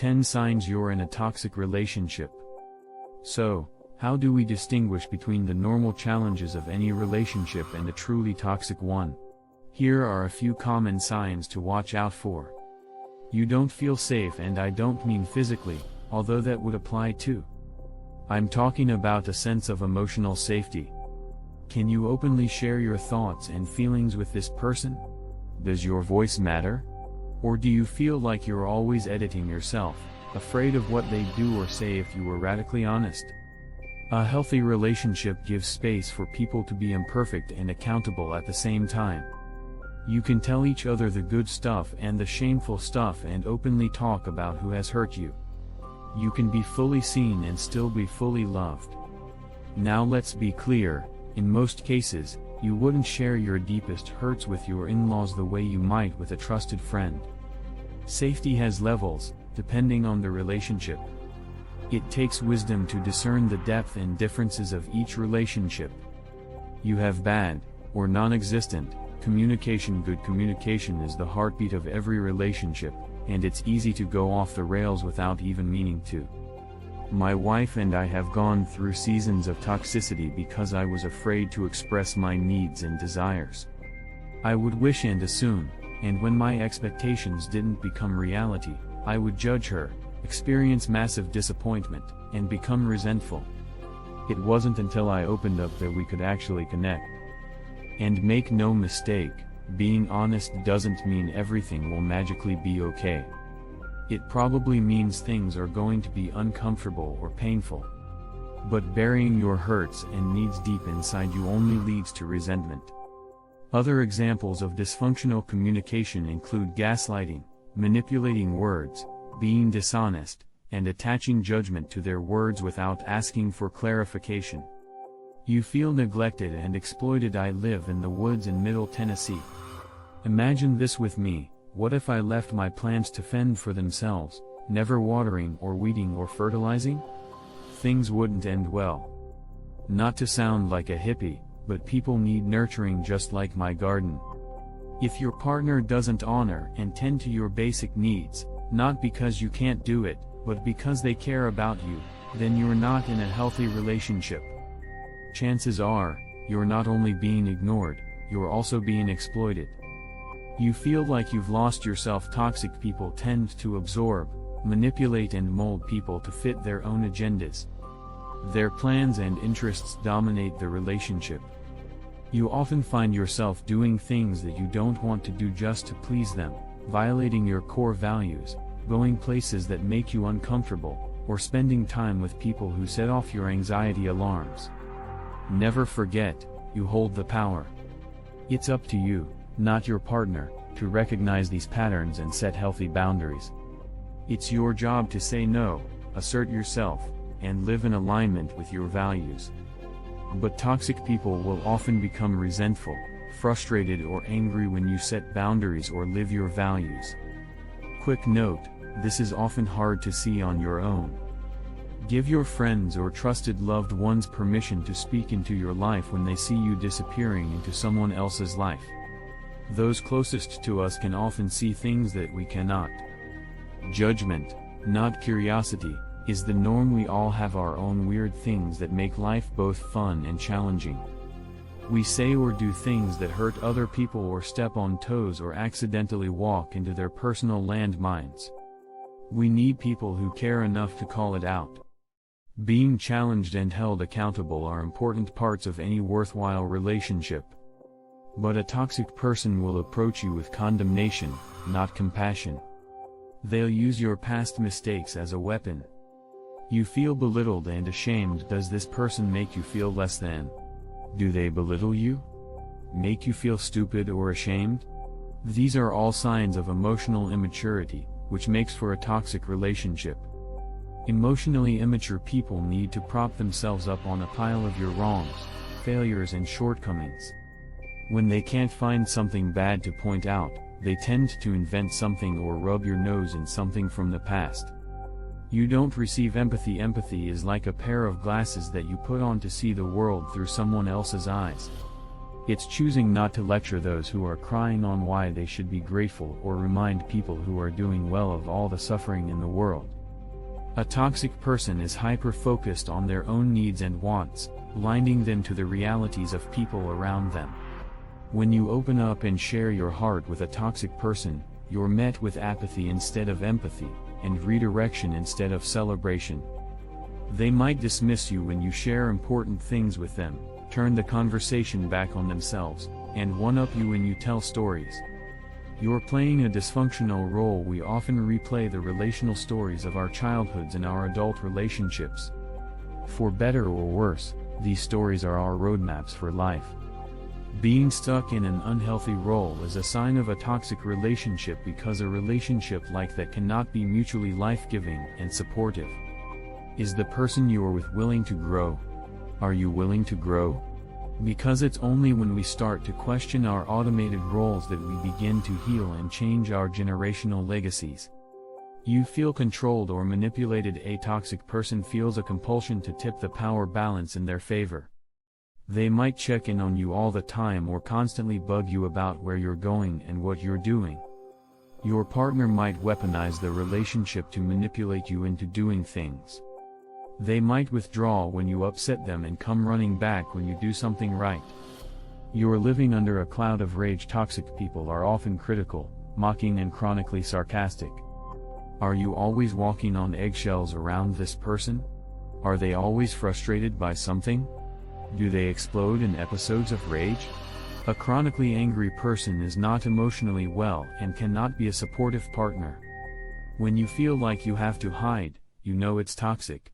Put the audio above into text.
10 signs you're in a toxic relationship. So, how do we distinguish between the normal challenges of any relationship and a truly toxic one? Here are a few common signs to watch out for. You don't feel safe, and I don't mean physically, although that would apply too. I'm talking about a sense of emotional safety. Can you openly share your thoughts and feelings with this person? Does your voice matter? Or do you feel like you're always editing yourself, afraid of what they'd do or say if you were radically honest? A healthy relationship gives space for people to be imperfect and accountable at the same time. You can tell each other the good stuff and the shameful stuff and openly talk about who has hurt you. You can be fully seen and still be fully loved. Now let's be clear, in most cases, you wouldn't share your deepest hurts with your in-laws the way you might with a trusted friend. Safety has levels, depending on the relationship. It takes wisdom to discern the depth and differences of each relationship. You have bad, or non-existent, communication. Good communication is the heartbeat of every relationship, and it's easy to go off the rails without even meaning to. My wife and I have gone through seasons of toxicity because I was afraid to express my needs and desires. I would wish and assume, and when my expectations didn't become reality, I would judge her, experience massive disappointment, and become resentful. It wasn't until I opened up that we could actually connect. And make no mistake, being honest doesn't mean everything will magically be okay. It probably means things are going to be uncomfortable or painful. But burying your hurts and needs deep inside you only leads to resentment. Other examples of dysfunctional communication include gaslighting, manipulating words, being dishonest, and attaching judgment to their words without asking for clarification. You feel neglected and exploited. I live in the woods in Middle Tennessee. Imagine this with me. What if I left my plants to fend for themselves, never watering or weeding or fertilizing? Things wouldn't end well. Not to sound like a hippie, but people need nurturing just like my garden. If your partner doesn't honor and tend to your basic needs, not because you can't do it, but because they care about you, then you're not in a healthy relationship. Chances are, you're not only being ignored, you're also being exploited. You feel like you've lost yourself. Toxic people tend to absorb, manipulate and mold people to fit their own agendas. Their plans and interests dominate the relationship. You often find yourself doing things that you don't want to do just to please them, violating your core values, going places that make you uncomfortable, or spending time with people who set off your anxiety alarms. Never forget, you hold the power. It's up to you, not your partner, to recognize these patterns and set healthy boundaries. It's your job to say no, assert yourself, and live in alignment with your values. But toxic people will often become resentful, frustrated or angry when you set boundaries or live your values. Quick note, this is often hard to see on your own. Give your friends or trusted loved ones permission to speak into your life when they see you disappearing into someone else's life. Those closest to us can often see things that we cannot. Judgment, not curiosity, is the norm. We all have our own weird things that make life both fun and challenging. We say or do things that hurt other people or step on toes or accidentally walk into their personal landmines. We need people who care enough to call it out. Being challenged and held accountable are important parts of any worthwhile relationship. But a toxic person will approach you with condemnation, not compassion. They'll use your past mistakes as a weapon. You feel belittled and ashamed. Does this person make you feel less than? Do they belittle you? Make you feel stupid or ashamed? These are all signs of emotional immaturity, which makes for a toxic relationship. Emotionally immature people need to prop themselves up on a pile of your wrongs, failures and shortcomings. When they can't find something bad to point out, they tend to invent something or rub your nose in something from the past. You don't receive empathy. Empathy is like a pair of glasses that you put on to see the world through someone else's eyes. It's choosing not to lecture those who are crying on why they should be grateful or remind people who are doing well of all the suffering in the world. A toxic person is hyper-focused on their own needs and wants, blinding them to the realities of people around them. When you open up and share your heart with a toxic person, you're met with apathy instead of empathy, and redirection instead of celebration. They might dismiss you when you share important things with them, turn the conversation back on themselves, and one-up you when you tell stories. You're playing a dysfunctional role. We often replay the relational stories of our childhoods in our adult relationships. For better or worse, these stories are our roadmaps for life. Being stuck in an unhealthy role is a sign of a toxic relationship, because a relationship like that cannot be mutually life-giving and supportive. Is the person you are with willing to grow? Are you willing to grow? Because it's only when we start to question our automated roles that we begin to heal and change our generational legacies. You feel controlled or manipulated. A toxic person feels a compulsion to tip the power balance in their favor. They might check in on you all the time or constantly bug you about where you're going and what you're doing. Your partner might weaponize the relationship to manipulate you into doing things. They might withdraw when you upset them and come running back when you do something right. You're living under a cloud of rage. Toxic people are often critical, mocking, and chronically sarcastic. Are you always walking on eggshells around this person? Are they always frustrated by something? Do they explode in episodes of rage? A chronically angry person is not emotionally well and cannot be a supportive partner. When you feel like you have to hide, you know it's toxic.